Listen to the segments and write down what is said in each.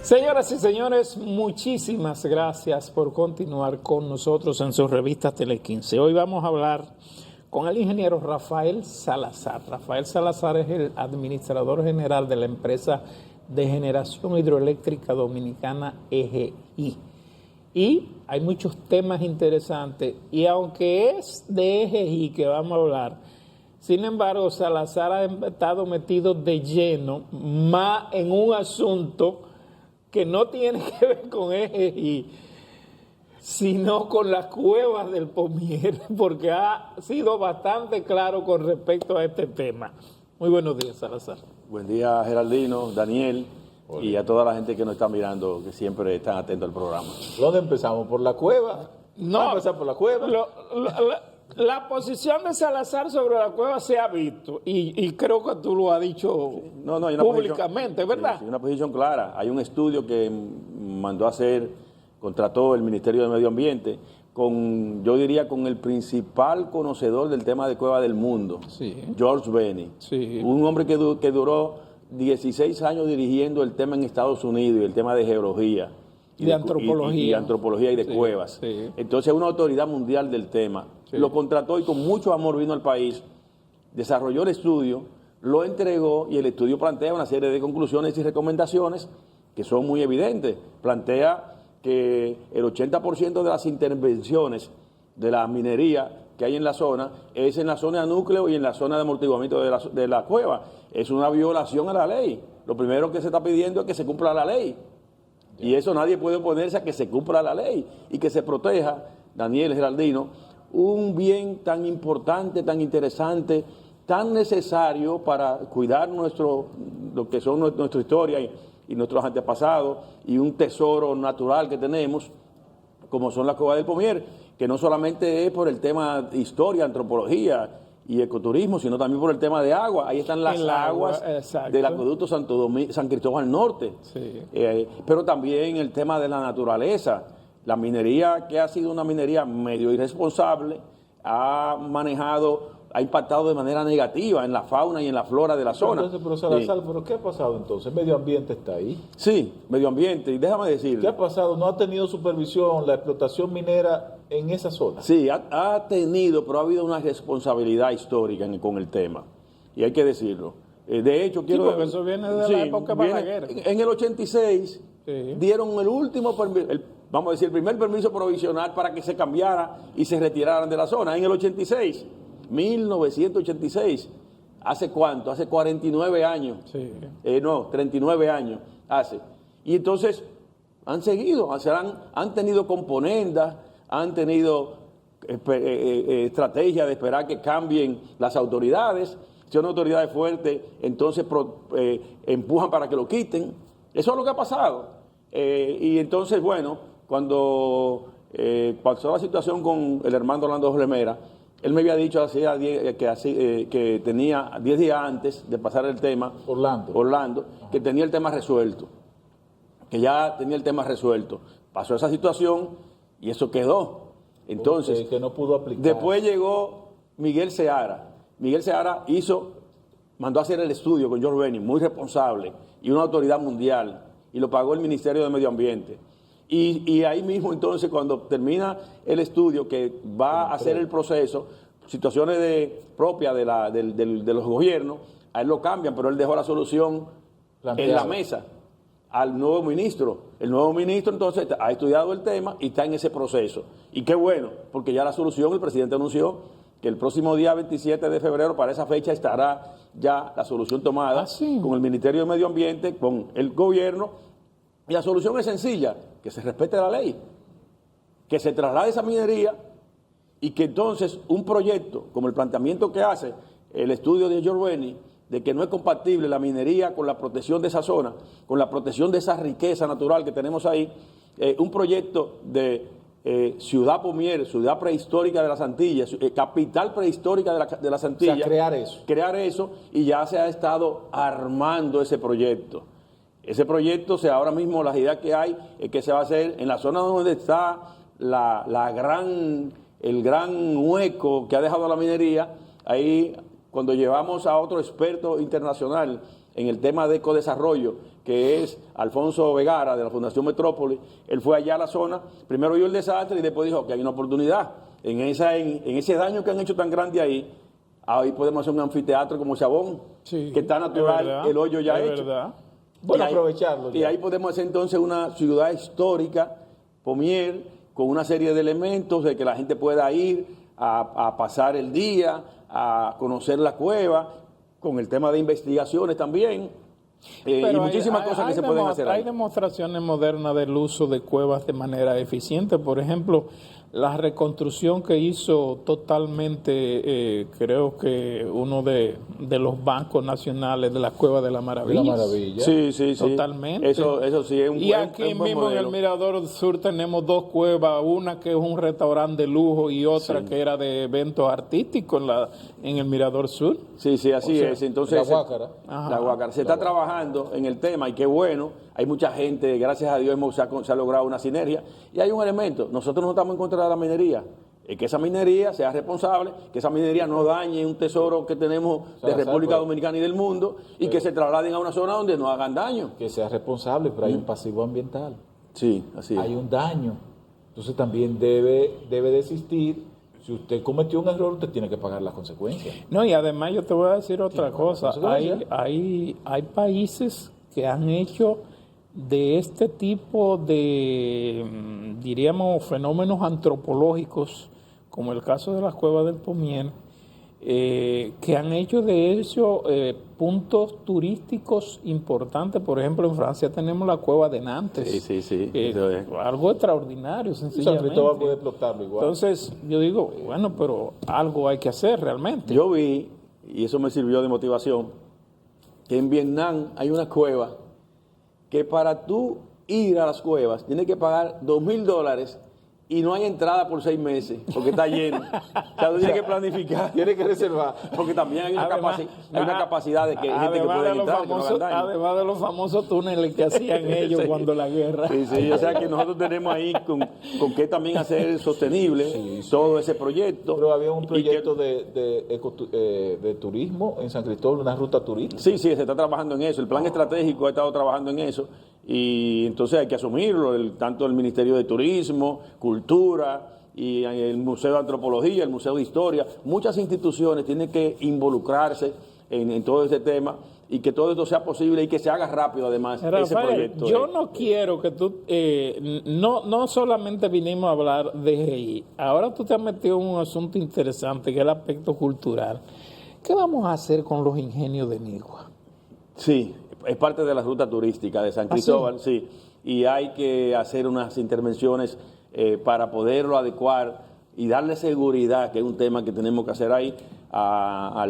Señoras y señores, muchísimas gracias por continuar con nosotros en su revista Tele 15. Hoy vamos a hablar con el ingeniero Rafael Salazar. Rafael Salazar es el administrador general de la empresa de generación hidroeléctrica dominicana EGI. Y hay muchos temas interesantes. Y aunque es de EGI que vamos a hablar, sin embargo, Salazar ha estado metido de lleno más en un asunto que no tiene que ver con EGI, sino con las cuevas del Pomier, porque ha sido bastante claro con respecto a este tema. Muy buenos días, Salazar. Buen día, Geraldino, Daniel. Hola. Y a toda la gente que nos está mirando, que siempre están atentos al programa. ¿Dónde empezamos? ¿Por la cueva? No, vamos a empezar por la cueva. La posición de Salazar sobre la cueva se ha visto y creo que tú lo has dicho públicamente, ¿verdad? Sí, una posición clara. Hay un estudio que mandó a hacer, contrató el Ministerio de Medio Ambiente, yo diría con el principal conocedor del tema de cueva del mundo, sí. George Benny. Sí. Un hombre que duró 16 años dirigiendo el tema en Estados Unidos y el tema de geología. Y de antropología. Y antropología y de cuevas. Sí. Entonces, una autoridad mundial del tema. Sí. Lo contrató y con mucho amor vino al país, desarrolló el estudio, lo entregó y el estudio plantea una serie de conclusiones y recomendaciones que son muy evidentes. Plantea que el 80% de las intervenciones de la minería que hay en la zona es en la zona de núcleo y en la zona de amortiguamiento de la cueva. Es una violación a la ley. Lo primero que se está pidiendo es que se cumpla la ley. Y eso nadie puede oponerse a que se cumpla la ley y que se proteja, Daniel Geraldino, un bien tan importante, tan interesante, tan necesario para cuidar lo que son nuestra historia y nuestros antepasados y un tesoro natural que tenemos, como son las cuevas del Pomier, que no solamente es por el tema de historia, antropología y ecoturismo, sino también por el tema de agua. Ahí están las aguas del acueducto San Cristóbal Norte. Sí. Pero también el tema de la naturaleza. La minería, que ha sido una minería medio irresponsable, ha impactado de manera negativa en la fauna y en la flora de la zona. Entonces, pero Salazar, sí. ¿Pero qué ha pasado entonces? ¿Medio ambiente está ahí? Sí, medio ambiente. Y déjame decirle. ¿Qué ha pasado? ¿No ha tenido supervisión la explotación minera en esa zona? Sí, ha tenido, pero ha habido una responsabilidad histórica con el tema. Y hay que decirlo. De hecho, quiero... Sí, porque eso viene de la época Balaguer. En el 86 dieron el último permiso, vamos a decir, el primer permiso provisional para que se cambiara y se retiraran de la zona. En el 86, 1986, ¿hace cuánto? Hace 49 años. Sí. 39 años hace. Y entonces han seguido, han tenido componendas, han tenido estrategia de esperar que cambien las autoridades. Si son autoridades fuertes, entonces empujan para que lo quiten. Eso es lo que ha pasado. Y entonces, bueno, cuando pasó la situación con el hermano Orlando Remera, él me había dicho que tenía 10 días antes de pasar el tema, Orlando, que tenía el tema resuelto, que ya tenía el tema resuelto. Pasó esa situación y eso quedó. Entonces, que no pudo aplicar. Después llegó Miguel Seara. Miguel Seara mandó a hacer el estudio con George Benny, muy responsable, y una autoridad mundial, y lo pagó el Ministerio de Medio Ambiente. Y ahí mismo, entonces, cuando termina el estudio, que va a hacer el proceso, situaciones propias de los gobiernos, a él lo cambian, pero él dejó la solución en la mesa al nuevo ministro. El nuevo ministro, entonces, ha estudiado el tema y está en ese proceso. Y qué bueno, porque ya la solución, el presidente anunció que el próximo día 27 de febrero, para esa fecha, estará ya la solución tomada con el Ministerio de Medio Ambiente, con el gobierno. Y la solución es sencilla, que se respete la ley, que se traslade esa minería y que entonces un proyecto, como el planteamiento que hace el estudio de George Benny, de que no es compatible la minería con la protección de esa zona, con la protección de esa riqueza natural que tenemos ahí, un proyecto de ciudad Pomier, ciudad prehistórica de las Antillas, capital prehistórica de las Antillas. O sea, crear eso, y ya se ha estado armando ese proyecto. Ese proyecto, ahora mismo las ideas que hay es que se va a hacer en la zona donde está el gran hueco que ha dejado la minería. Ahí, cuando llevamos a otro experto internacional en el tema de ecodesarrollo, que es Alfonso Vegara, de la Fundación Metrópoli. Él fue allá a la zona, primero vio el desastre y después dijo que hay una oportunidad. En ese daño que han hecho tan grande ahí podemos hacer un anfiteatro como Chabón, que está natural, verdad, el hoyo ya hecho. Verdad. Bueno, aprovecharlo. Y ahí podemos hacer entonces una ciudad histórica, Pomier, con una serie de elementos de que la gente pueda ir a pasar el día, a conocer la cueva, con el tema de investigaciones también. Y muchísimas cosas que se pueden hacer ahí. Hay demostraciones modernas del uso de cuevas de manera eficiente. Por ejemplo, la reconstrucción que hizo totalmente, creo que uno de los bancos nacionales de la Cueva de la Maravilla. La Maravilla. Sí. Totalmente. Eso sí es un Y aquí mismo en el Mirador Sur tenemos dos cuevas, una que es un restaurante de lujo y otra que era de eventos artísticos en el Mirador Sur. Sí, así es. Entonces, la Guácara. La Guácara. Se está trabajando en el tema y qué bueno. Hay mucha gente, gracias a Dios se ha logrado una sinergia. Y hay un elemento, nosotros no estamos en contra de la minería. Es que esa minería sea responsable, que esa minería no dañe un tesoro que tenemos de República Dominicana y del mundo y que se trasladen a una zona donde no hagan daño. Que sea responsable, pero hay un pasivo ambiental. Sí, así es. Hay un daño. Entonces también debe de existir. Si usted cometió un error, usted tiene que pagar las consecuencias. No, y además yo te voy a decir otra cosa. Hay países que han hecho de este tipo de, diríamos, fenómenos antropológicos, como el caso de las cuevas del Pomier, que han hecho de eso puntos turísticos importantes. Por ejemplo, en Francia tenemos la cueva de Nantes. Sí. Algo extraordinario, sencillamente. San Cristóbal puede explotarlo igual. Entonces, yo digo, bueno, pero algo hay que hacer realmente. Yo vi, y eso me sirvió de motivación, que en Vietnam hay una cueva que para tú ir a las cuevas tienes que pagar $2,000 y no hay entrada por 6 meses porque está lleno. O sea, tú tienes que planificar. Tienes que reservar. Porque también hay una capacidad de que gente que puede entrar, que no hagan daño. Además de los famosos túneles que hacían ellos cuando la guerra. Sí, o sea que nosotros tenemos ahí con qué también hacer sostenible todo ese proyecto. Pero había un proyecto de turismo en San Cristóbal, una ruta turística. Sí, se está trabajando en eso. El plan estratégico ha estado trabajando en eso. Y entonces hay que asumirlo, tanto el Ministerio de Turismo, Cultura y el Museo de Antropología, el Museo de Historia. Muchas instituciones tienen que involucrarse en todo este tema y que todo esto sea posible y que se haga rápido además ese proyecto. Yo no quiero que tú, no solamente vinimos a hablar de GI, ahora tú te has metido en un asunto interesante que es el aspecto cultural. ¿Qué vamos a hacer con los ingenios de Nigua? Sí, es parte de la ruta turística de San Cristóbal, sí. Y hay que hacer unas intervenciones para poderlo adecuar y darle seguridad, que es un tema que tenemos que hacer ahí, a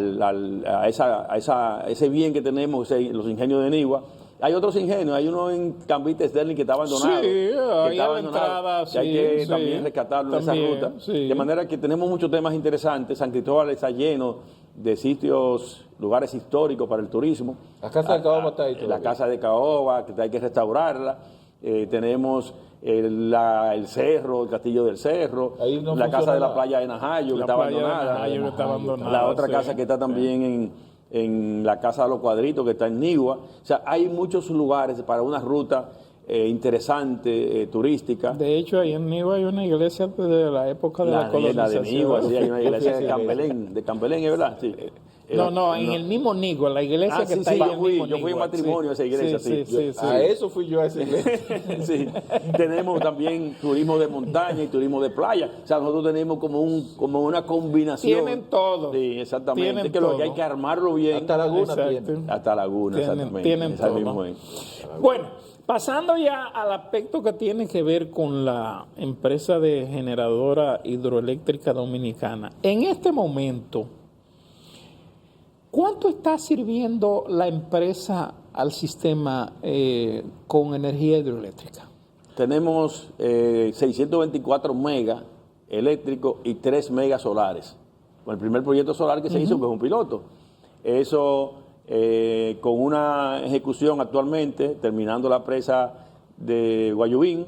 ese bien que tenemos, los ingenios de Nigua. Hay otros ingenios, hay uno en Cambite Sterling que está abandonado. Sí, ahí a la entrada, y hay que también rescatarlo en esa ruta. Sí. De manera que tenemos muchos temas interesantes. San Cristóbal está lleno de sitios, lugares históricos para el turismo. La Casa de Caoba está ahí todavía. La Casa de Caoba, que hay que restaurarla. Tenemos el Cerro, el Castillo del Cerro, la Casa de la Playa de Najayo, que está abandonada. La otra casa que está también en la Casa de los Cuadritos, que está en Nigua. O sea, hay muchos lugares para una ruta interesante, turística. De hecho, ahí en Nigua hay una iglesia de la época de la colonización. La de Nigua, sí, hay una iglesia de Campelén, ¿es verdad? Sí. No, en el mismo Nigua, la iglesia que está ahí en el mismo yo fui en matrimonio a esa iglesia, sí. A eso fui yo a esa iglesia. Sí. Tenemos también turismo de montaña y turismo de playa. O sea, nosotros tenemos como una combinación. Tienen todo. Sí, exactamente. Lo que hay que armarlo bien. Hasta Laguna tienen. Hasta Laguna, exactamente. Tienen todo. Bueno, pasando ya al aspecto que tiene que ver con la empresa de generadora hidroeléctrica dominicana. En este momento, ¿cuánto está sirviendo la empresa al sistema con energía hidroeléctrica? Tenemos 624 megas eléctricos y 3 megas solares. Con el primer proyecto solar que se hizo, que es un piloto. Eso con una ejecución actualmente, terminando la presa de Guayubín,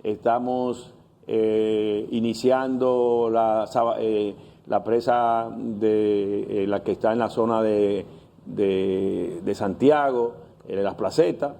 estamos iniciando la presa de la que está en la zona de Santiago, Las Placetas,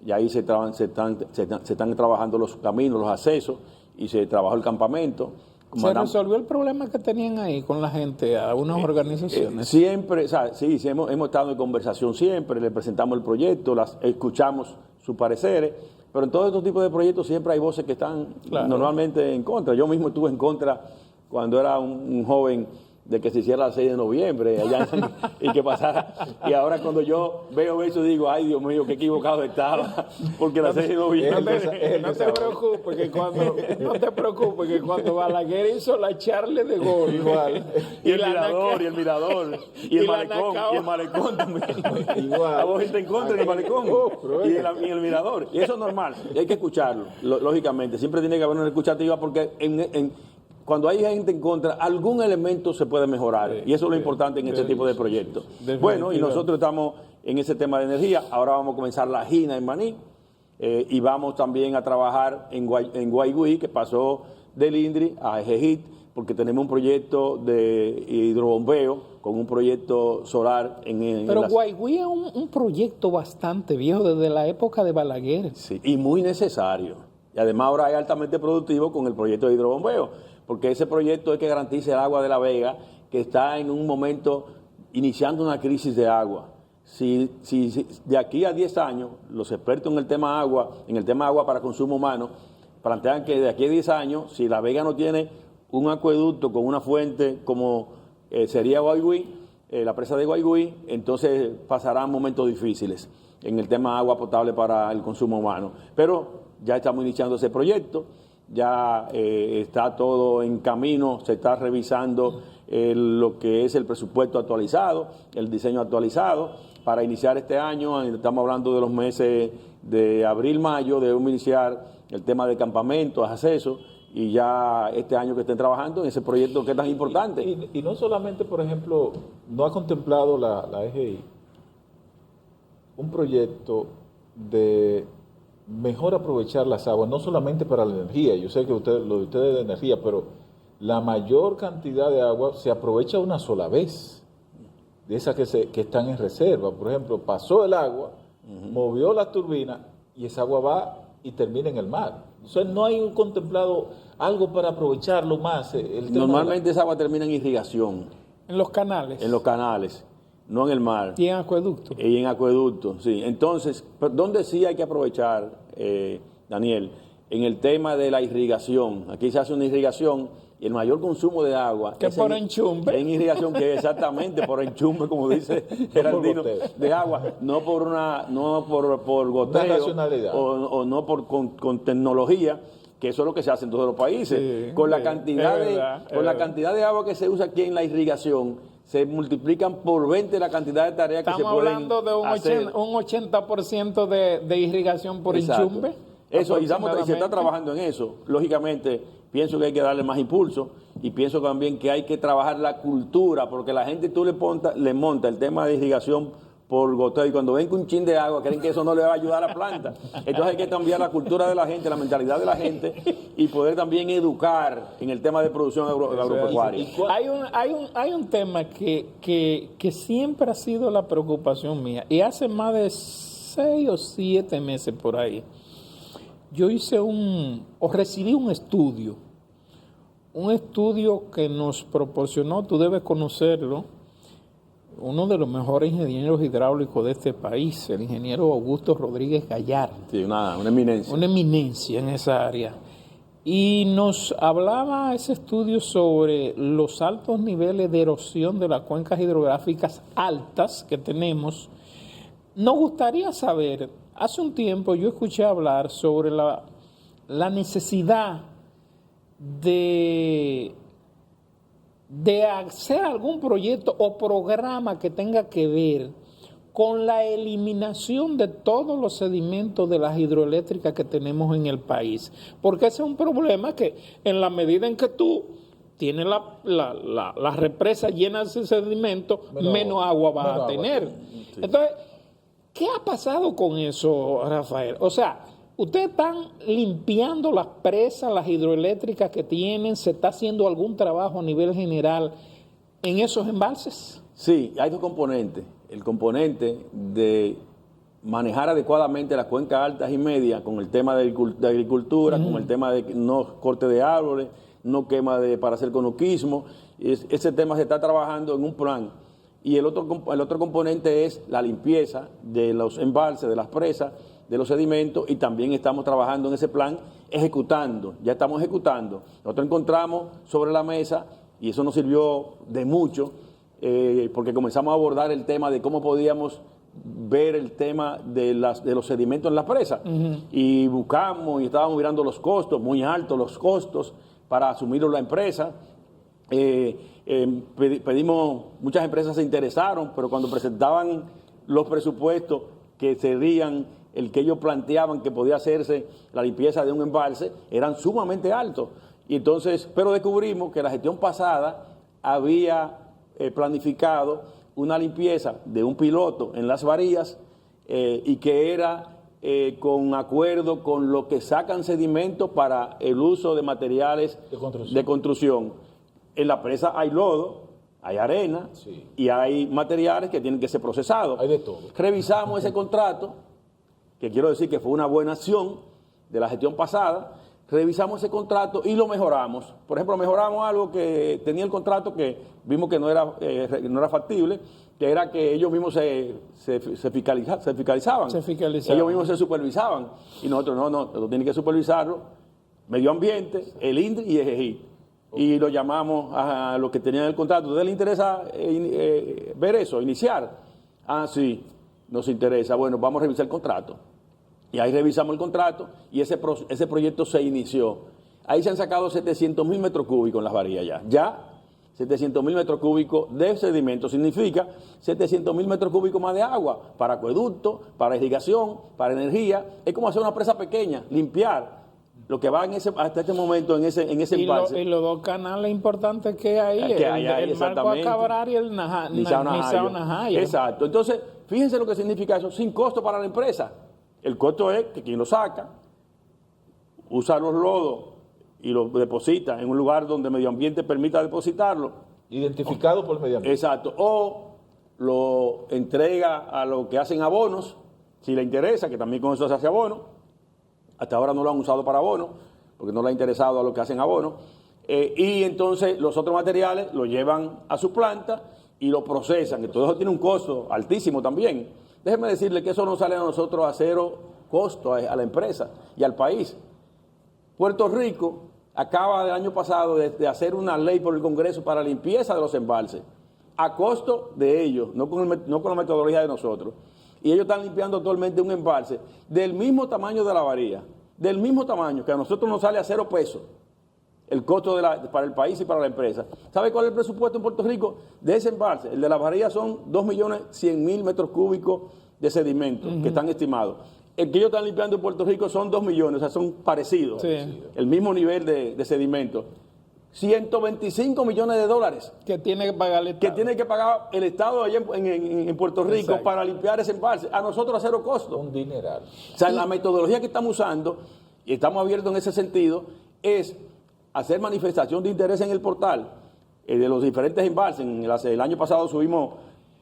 y ahí se están trabajando los caminos, los accesos, y se trabajó el campamento. ¿Se resolvió el problema que tenían ahí con la gente, a unas organizaciones? Siempre, o sea, sí, hemos estado en conversación siempre, le presentamos el proyecto, escuchamos sus pareceres, pero en todos estos tipos de proyectos siempre hay voces que están normalmente en contra. Yo mismo estuve en contra cuando era un joven de que se hiciera el 6 de noviembre allá y que pasara. Y ahora cuando yo veo eso digo, ay Dios mío, qué equivocado estaba, porque el 6 de noviembre... No te preocupes que cuando Balaguer hizo la charla de gol, igual, y el mirador, y el malecón también. Igual. La voz está en contra del malecón y el mirador. Y eso es normal, y hay que escucharlo, lógicamente. Siempre tiene que haber una escuchativa porque cuando hay gente en contra, algún elemento se puede mejorar. Y eso es lo importante en este tipo de proyectos. Bueno, y nosotros estamos en ese tema de energía. Ahora vamos a comenzar la Gina en Maní. Y vamos también a trabajar en Guaigüí, que pasó del INDRI a Ejejit, porque tenemos un proyecto de hidrobombeo con un proyecto solar Pero Guaigüí es un proyecto bastante viejo, desde la época de Balaguer. Sí, y muy necesario. Y además ahora es altamente productivo con el proyecto de hidrobombeo, porque ese proyecto es que garantiza el agua de La Vega, que está en un momento iniciando una crisis de agua. Si de aquí a 10 años, los expertos en el tema agua para consumo humano, plantean que de aquí a 10 años, si La Vega no tiene un acueducto con una fuente como sería Guaigüí, la presa de Guaigüí, entonces pasarán momentos difíciles en el tema agua potable para el consumo humano. Pero ya estamos iniciando ese proyecto. Ya está todo en camino, se está revisando lo que es el presupuesto actualizado, el diseño actualizado. Para iniciar este año, estamos hablando de los meses de abril, mayo, debemos iniciar el tema de campamentos, accesos, y ya este año que estén trabajando en ese proyecto que es tan importante. Y no solamente, por ejemplo, no ha contemplado la EGI un proyecto de mejor aprovechar las aguas, no solamente para la energía. Yo sé que lo de ustedes es de energía, pero la mayor cantidad de agua se aprovecha una sola vez, de esas que están en reserva. Por ejemplo, pasó el agua, movió la turbina y esa agua va y termina en el mar. O sea, no hay contemplado algo para aprovecharlo más. Normalmente esa agua termina en irrigación. En los canales. En los canales, no en el mar. Y en acueducto. Y en acueducto, sí. Entonces, ¿dónde sí hay que aprovechar, Daniel? En el tema de la irrigación. Aquí se hace una irrigación y el mayor consumo de agua... ¿Que por enchumbe? En irrigación, que exactamente por enchumbe, como dice Geraldino, de agua. No por goteo o no con tecnología, que eso es lo que se hace en todos los países. Sí, con la cantidad de agua que se usa aquí en la irrigación, se multiplican por 20 la cantidad de tareas que se pueden hacer. Estamos hablando de un 80% de irrigación por enchumbe. Eso, y se está trabajando en eso. Lógicamente, pienso que hay que darle más impulso y pienso también que hay que trabajar la cultura, porque la gente tú le monta el tema de irrigación por goteo y cuando ven que un chin de agua creen que eso no le va a ayudar a la planta. Entonces hay que cambiar la cultura de la gente, la mentalidad de la gente y poder también educar en el tema de producción agropecuaria. Hay un tema que siempre ha sido la preocupación mía y hace más de 6 o 7 meses por ahí. Yo recibí un estudio que nos proporcionó, tú debes conocerlo, uno de los mejores ingenieros hidráulicos de este país, el ingeniero Augusto Rodríguez Gallardo. Sí, una eminencia. Una eminencia en esa área. Y nos hablaba ese estudio sobre los altos niveles de erosión de las cuencas hidrográficas altas que tenemos. Nos gustaría saber, hace un tiempo yo escuché hablar sobre la necesidad de hacer algún proyecto o programa que tenga que ver con la eliminación de todos los sedimentos de las hidroeléctricas que tenemos en el país. Porque ese es un problema que en la medida en que tú tienes la represa llena de sedimentos, menos agua vas a tener. Sí. Entonces, ¿qué ha pasado con eso, Rafael? O sea, ¿ustedes están limpiando las presas, las hidroeléctricas que tienen? ¿Se está haciendo algún trabajo a nivel general en esos embalses? Sí, hay dos componentes. El componente de manejar adecuadamente las cuencas altas y medias con el tema de agricultura, con el tema de no corte de árboles, no quema para hacer conuquismo. Ese tema se está trabajando en un plan. Y el otro componente es la limpieza de los embalses, de las presas, de los sedimentos, y también estamos trabajando en ese plan, ya estamos ejecutando. Nosotros encontramos sobre la mesa, y eso nos sirvió de mucho, porque comenzamos a abordar el tema de cómo podíamos ver el tema de los sedimentos en las presas. Y buscamos y estábamos mirando los costos, muy altos los costos, para asumirlo la empresa. Pedimos, muchas empresas se interesaron, pero cuando presentaban los presupuestos que serían el que ellos planteaban que podía hacerse la limpieza de un embalse, eran sumamente altos. Y entonces, pero descubrimos que la gestión pasada había planificado una limpieza de un piloto en Las Varías, y que era con acuerdo con lo que sacan sedimentos para el uso de materiales de construcción. En la presa hay lodo, hay arena, sí, y hay materiales que tienen que ser procesados. Hay de todo. Revisamos ese contrato, que quiero decir que fue una buena acción de la gestión pasada. Revisamos ese contrato y lo mejoramos. Por ejemplo, mejoramos algo que tenía el contrato que vimos que no era factible, que era que ellos mismos se fiscalizaban. Ellos mismos se supervisaban. Y nosotros no tienen que supervisarlo Medio Ambiente, el INDRI y EGI. Y lo llamamos a los que tenían el contrato. ¿A ustedes les interesa ver eso, iniciar? Ah, sí, nos interesa. Bueno, vamos a revisar el contrato. Y ahí revisamos el contrato y ese proyecto se inició. Ahí se han sacado 700.000 metros cúbicos en Las Varías ya. 700.000 metros cúbicos de sedimento significa 700.000 metros cúbicos más de agua para acueducto, para irrigación, para energía. Es como hacer una presa pequeña, limpiar lo que va hasta este momento en ese embalse. Y los dos canales importantes que hay, el Marco Acabrar y el Nizao-Najayo. Exacto. Entonces, fíjense lo que significa eso, sin costo para la empresa. El costo es que quien lo saca, usa los lodos y los deposita en un lugar donde el medio ambiente permita depositarlo. Identificado por el medio ambiente. Exacto. O lo entrega a lo que hacen abonos, si le interesa, que también con eso se hace abono. Hasta ahora no lo han usado para abono, porque no le ha interesado a lo que hacen abono. Y entonces los otros materiales lo llevan a su planta y lo procesan, que todo eso tiene un costo altísimo también. Déjeme decirle que eso no sale a nosotros a cero costo a la empresa y al país. Puerto Rico acaba del año pasado de hacer una ley por el Congreso para la limpieza de los embalses, a costo de ellos, no con la metodología de nosotros. Y ellos están limpiando actualmente un embalse del mismo tamaño de La Varía, del mismo tamaño, que a nosotros nos sale a 0 pesos el costo para el país y para la empresa. ¿Sabe cuál es el presupuesto en Puerto Rico de ese embalse? El de La Varía son 2.100.000 metros cúbicos de sedimento que están estimados. El que ellos están limpiando en Puerto Rico son 2 millones, o sea, son parecidos. Sí. El mismo nivel de sedimento. 125 millones de dólares que tiene que pagar el Estado. Que tiene que pagar el Estado allá en Puerto Rico. Exacto. Para limpiar ese embalse. A nosotros a 0 costo. Un dineral. O sea, la metodología que estamos usando, y estamos abiertos en ese sentido, es hacer manifestación de interés en el portal de los diferentes embalses. El año pasado subimos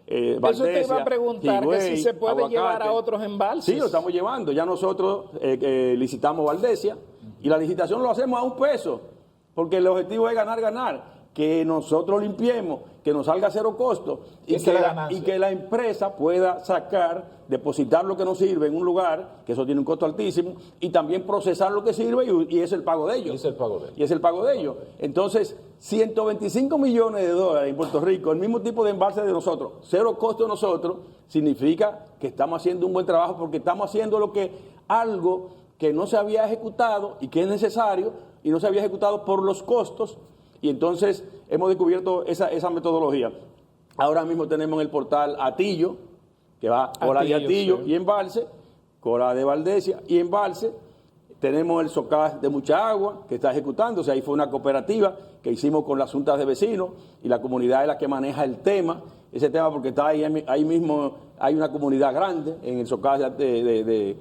Valdesia, eso te iba a preguntar, Higüey, que si se puede Aguacate. Llevar a otros embalses. Sí, lo estamos llevando. Ya nosotros licitamos Valdesia y la licitación lo hacemos a $1, porque el objetivo es ganar. Que nosotros limpiemos, que nos salga a 0 costo y que la empresa pueda depositar lo que nos sirve en un lugar, que eso tiene un costo altísimo, y también procesar lo que sirve y es el pago de ellos. Y es el pago de ellos. Entonces, 125 millones de dólares en Puerto Rico, el mismo tipo de embalse de nosotros, 0 costo de nosotros, significa que estamos haciendo un buen trabajo porque estamos haciendo algo que no se había ejecutado y que es necesario y no se había ejecutado por los costos. Y entonces hemos descubierto esa metodología. Ahora mismo tenemos en el portal Atillo, que va cola de Atillo sí. Y embalse, cola de Valdesia y embalse. Tenemos el SOCAS de Mucha Agua, que está ejecutándose. Ahí fue una cooperativa que hicimos con las juntas de vecinos y la comunidad es la que maneja ese tema porque está ahí mismo, hay una comunidad grande en el SOCAS de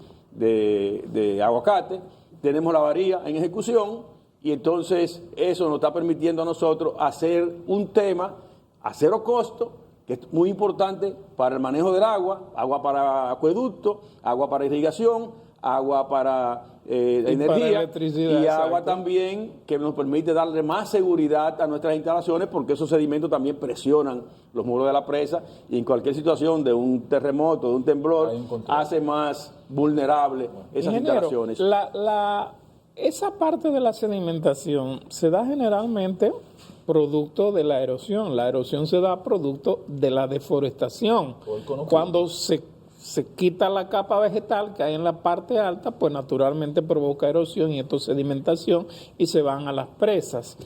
Aguacate. Tenemos La Varía en ejecución. Y entonces eso nos está permitiendo a nosotros hacer un tema a 0 costo que es muy importante para el manejo del agua, agua para acueducto, agua para irrigación, agua para energía para electricidad, y agua exacto. también que nos permite darle más seguridad a nuestras instalaciones porque esos sedimentos también presionan los muros de la presa y en cualquier situación de un terremoto, de un temblor, Hay un control. hace más vulnerable esas Ingeniero, instalaciones. esa parte de la sedimentación se da generalmente producto de la erosión. La erosión se da producto de la deforestación. Cuando se quita la capa vegetal que hay en la parte alta, pues naturalmente provoca erosión y esto sedimentación y se van a las presas.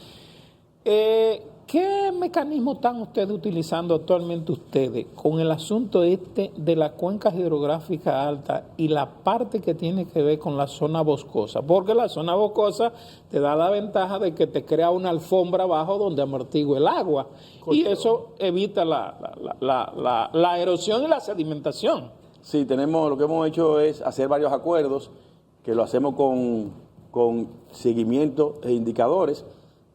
¿Qué mecanismo están ustedes utilizando actualmente con el asunto de la cuenca hidrográfica alta y la parte que tiene que ver con la zona boscosa? Porque la zona boscosa te da la ventaja de que te crea una alfombra abajo donde amortigua el agua. Y eso evita la erosión y la sedimentación. Sí, lo que hemos hecho es hacer varios acuerdos, que lo hacemos con seguimiento e indicadores.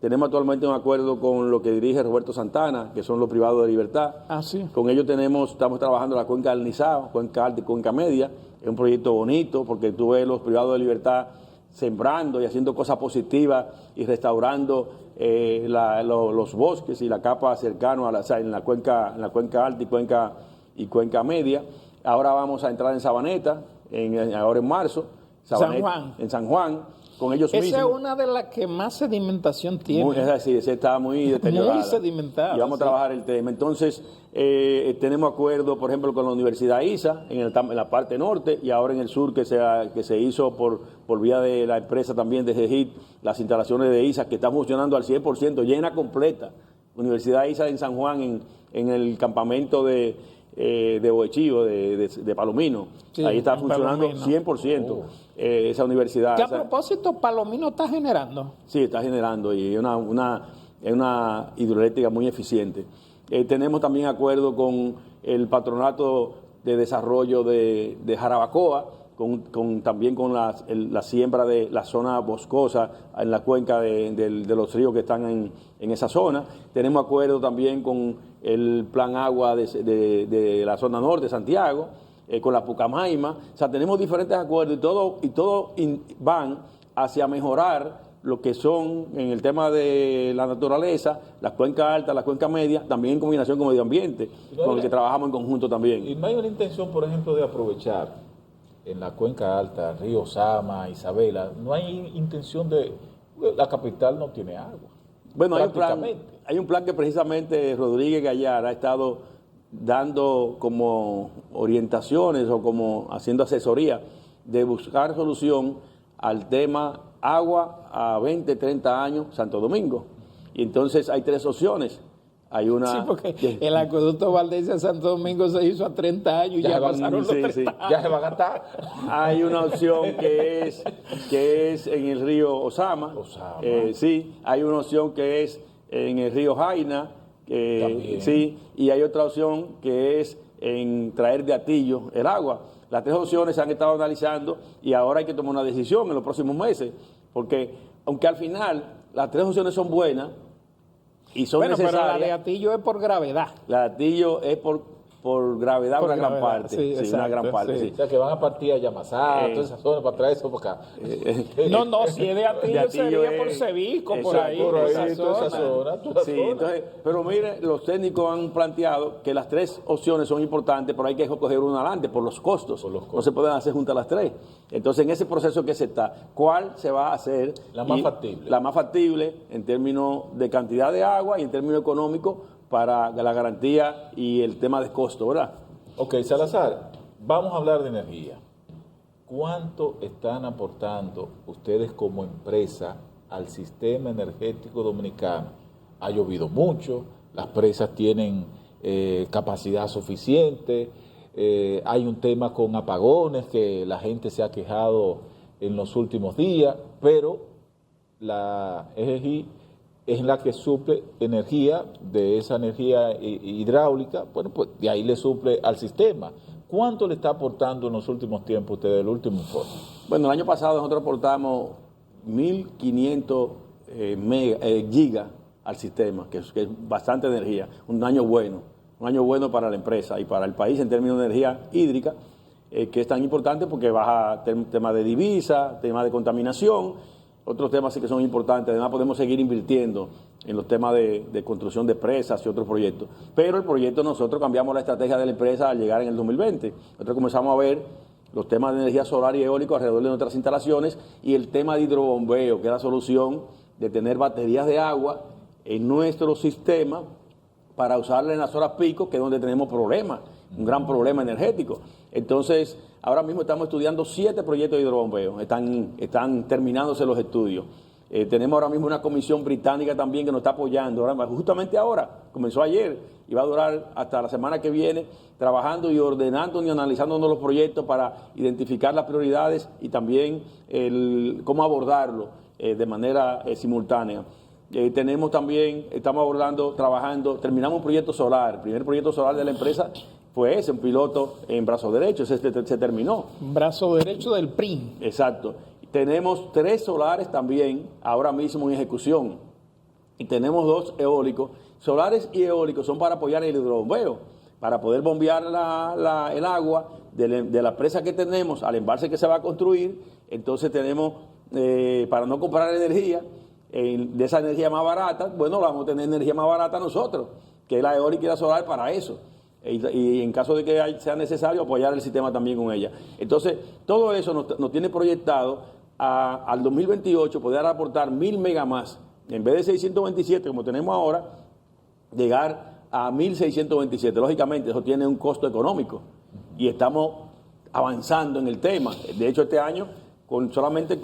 Tenemos actualmente un acuerdo con lo que dirige Roberto Santana, que son los privados de libertad. Ah, sí. Con ellos estamos trabajando la cuenca del Nizao, cuenca alta y cuenca media. Es un proyecto bonito porque tú ves los privados de libertad sembrando y haciendo cosas positivas y restaurando los bosques y la capa cercana en la cuenca alta y cuenca media. Ahora vamos a entrar en Sabaneta, ahora en marzo. San Juan. En San Juan, con ellos mismos. Esa es una de las que más sedimentación tiene. Es así, esa está muy deteriorada. Muy sedimentada. Y vamos a trabajar el tema. Entonces, tenemos acuerdo, por ejemplo, con la Universidad ISA, en la parte norte, y ahora en el sur, que se hizo por vía de la empresa también de GEGIT, las instalaciones de ISA, que están funcionando al 100%, llena completa. Universidad ISA en San Juan, en el campamento de Bohechío, de Palomino. Sí, ahí está funcionando Palomino. 100% esa universidad. ¿Qué a propósito Palomino está generando? Sí, está generando y es una hidroeléctrica muy eficiente. Tenemos también acuerdo con el Patronato de Desarrollo de Jarabacoa, también con la siembra de la zona boscosa en la cuenca de los ríos que están en esa zona. Tenemos acuerdo también con el Plan Agua de la zona norte de Santiago, con la Pucamaima. O sea, tenemos diferentes acuerdos y todo van hacia mejorar lo que son en el tema de la naturaleza, las cuencas altas, las cuencas medias, también en combinación con medio ambiente, con el que trabajamos en conjunto también. ¿Y no hay una intención, por ejemplo, de aprovechar en la cuenca alta, Río Sama, Isabela, no hay intención la capital no tiene agua? Bueno, hay un plan que precisamente Rodríguez Gallar ha estado dando como orientaciones o como haciendo asesoría de buscar solución al tema agua a 20, 30 años Santo Domingo. Y entonces hay tres opciones. Hay una, sí, porque el acueducto Valdesia Santo Domingo se hizo a 30 años y ya pasaron los 30 años. Ya se va a gastar. Hay una opción que es en el río Osama. Sí, hay una opción que es en el río Jaina. Sí, y hay otra opción que es en traer de Atillo el agua. Las tres opciones se han estado analizando y ahora hay que tomar una decisión en los próximos meses, porque aunque al final las tres opciones son buenas, y son necesarias. Pero la de Atillo es por gravedad. La de Atillo es por gravedad una gran parte. Sí, exacto, una gran parte. Sí. O sea, que van a partir a Yamasá, todas esas zonas para traer eso para acá. No, si es de Atillo sería por Cevico, por ahí. Toda esa zona. Entonces, pero mire, los técnicos han planteado que las tres opciones son importantes, pero hay que escoger una adelante por los costos. No se pueden hacer juntas las tres. Entonces, en ese proceso que se está, ¿cuál se va a hacer? La más factible. La más factible en términos de cantidad de agua y en términos económicos para la garantía y el tema de costo, ¿verdad? Ok, Salazar, vamos a hablar de energía. ¿Cuánto están aportando ustedes como empresa al sistema energético dominicano? Ha llovido mucho, las presas tienen capacidad suficiente, hay un tema con apagones que la gente se ha quejado en los últimos días, pero la EGI es la que suple energía, de esa energía hidráulica, bueno, pues de ahí le suple al sistema. ¿Cuánto le está aportando en los últimos tiempos usted del último informe? Bueno, el año pasado nosotros aportamos 1.500 gigas al sistema, que es bastante energía, un año bueno. un año bueno para la empresa y para el país en términos de energía hídrica, que es tan importante porque baja temas de divisa, temas de contaminación, otros temas sí que son importantes. Además podemos seguir invirtiendo en los temas de construcción de presas y otros proyectos. Pero el proyecto, nosotros cambiamos la estrategia de la empresa al llegar en el 2020. Nosotros comenzamos a ver los temas de energía solar y eólico alrededor de nuestras instalaciones y el tema de hidrobombeo, que es la solución de tener baterías de agua en nuestro sistema para usarla en las horas pico, que es donde tenemos problemas, un gran problema energético. Entonces, ahora mismo estamos estudiando 7 proyectos de hidrobombeo, están terminándose los estudios. Tenemos ahora mismo una comisión británica también que nos está apoyando, justamente ahora, comenzó ayer y va a durar hasta la semana que viene, trabajando y ordenando y analizando los proyectos para identificar las prioridades y también cómo abordarlo de manera simultánea. Tenemos también, estamos trabajando, terminamos un proyecto solar, el primer proyecto solar de la empresa fue ese, un piloto en brazo derecho, se terminó. Brazo derecho del PRIM. Exacto. Tenemos 3 solares también ahora mismo en ejecución y tenemos 2 eólicos. Solares y eólicos son para apoyar el hidrobombeo, para poder bombear el agua de la presa que tenemos al embalse que se va a construir. Entonces tenemos, para no comprar energía, de esa energía más barata, bueno, vamos a tener energía más barata nosotros, que es la eólica y la solar para eso. Y en caso de que sea necesario, apoyar el sistema también con ella. Entonces, todo eso nos tiene proyectado al 2028 poder aportar 1000 megas más. En vez de 627 como tenemos ahora, llegar a 1627. Lógicamente, eso tiene un costo económico y estamos avanzando en el tema. De hecho, este año, solamente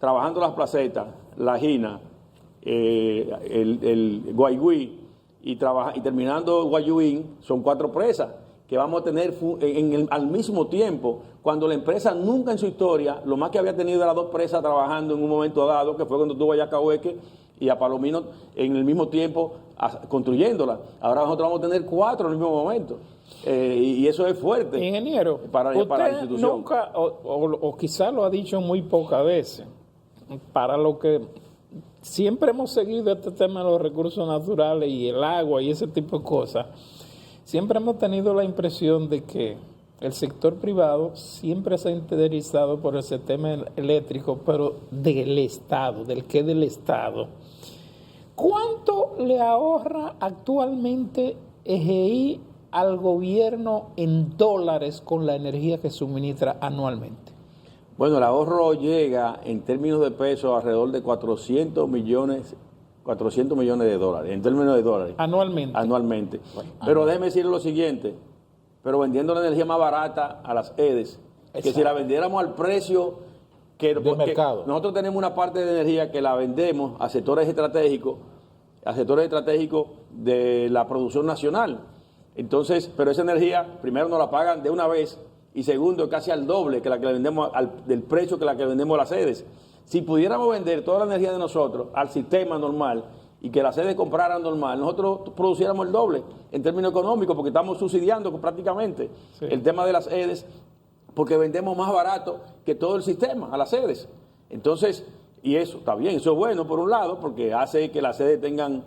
trabajando las placetas, la Gina, el Guayguí y terminando Guayuín, son 4 presas que vamos a tener al mismo tiempo, cuando la empresa nunca en su historia, lo más que había tenido era 2 presas trabajando en un momento dado, que fue cuando tuvo a Yacahueque y a Palomino en el mismo tiempo construyéndola. Ahora nosotros vamos a tener 4 en el mismo momento. Y eso es fuerte. Ingeniero, para la institución. Nunca, o quizás lo ha dicho muy pocas veces, para lo que siempre hemos seguido este tema de los recursos naturales y el agua y ese tipo de cosas, siempre hemos tenido la impresión de que el sector privado siempre se ha interesado por el sistema eléctrico, pero del Estado, del Estado. ¿Cuánto le ahorra actualmente EGI al gobierno en dólares con la energía que suministra anualmente? Bueno, el ahorro llega en términos de pesos alrededor de 400 millones de dólares, en términos de dólares. Anualmente. Bueno, pero déjeme decirle lo siguiente, pero vendiendo la energía más barata a las EDES, que si la vendiéramos al precio que mercado. Nosotros tenemos una parte de energía que la vendemos a sectores estratégicos de la producción nacional. Entonces, pero esa energía, primero nos la pagan de una vez y segundo, casi al doble que la que le vendemos del precio que la que vendemos a las sedes. Si pudiéramos vender toda la energía de nosotros al sistema normal y que las sedes compraran normal, nosotros produciéramos el doble en términos económicos porque estamos subsidiando prácticamente el tema de las sedes porque vendemos más barato que todo el sistema a las sedes. Entonces, y eso está bien, eso es bueno por un lado porque hace que las sedes tengan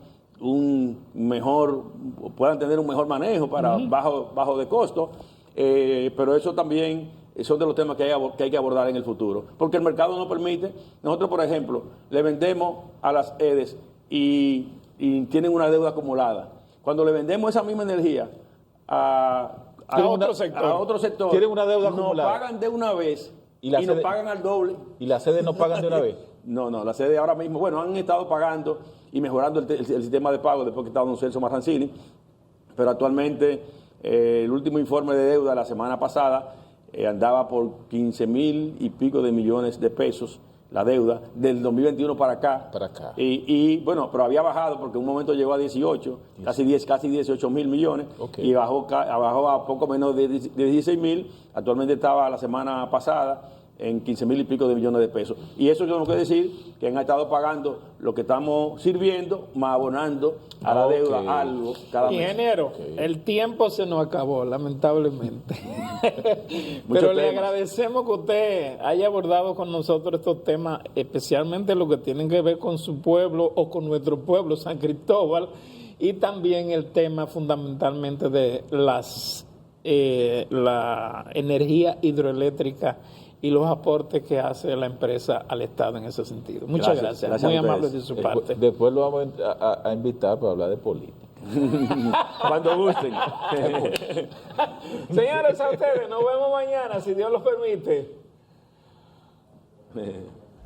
puedan tener un mejor manejo para bajo de costo. Pero eso también son de los temas que hay que abordar en el futuro, porque el mercado no permite. Nosotros, por ejemplo, le vendemos a las EDES y tienen una deuda acumulada. Cuando le vendemos esa misma energía a otro sector, tienen una deuda nos acumulada. pagan de una vez y nos pagan al doble. ¿Y las sedes no pagan de una vez? No, las sedes ahora mismo, han estado pagando y mejorando el sistema de pago después que estaba don Celso Marrancini, pero actualmente el último informe de deuda la semana pasada andaba por 15,000 y pico de millones de pesos la deuda del 2021 para acá. Y bueno, pero había bajado porque en un momento llegó a 18, casi 18,000 millones, y bajó a poco menos de 16,000. Actualmente estaba la semana pasada en 15,000 y pico de millones de pesos. Y eso yo tengo que decir que han estado pagando lo que estamos sirviendo, más abonando a la deuda algo cada mes. Ingeniero, el tiempo se nos acabó, lamentablemente. Pero le agradecemos que usted haya abordado con nosotros estos temas, especialmente lo que tienen que ver con su pueblo o con nuestro pueblo, San Cristóbal, y también el tema fundamentalmente de la energía hidroeléctrica y los aportes que hace la empresa al Estado en ese sentido. Muchas gracias. Muy amable de su parte. Después lo vamos a invitar para hablar de política. Cuando gusten. Señores, a ustedes, nos vemos mañana, si Dios los permite.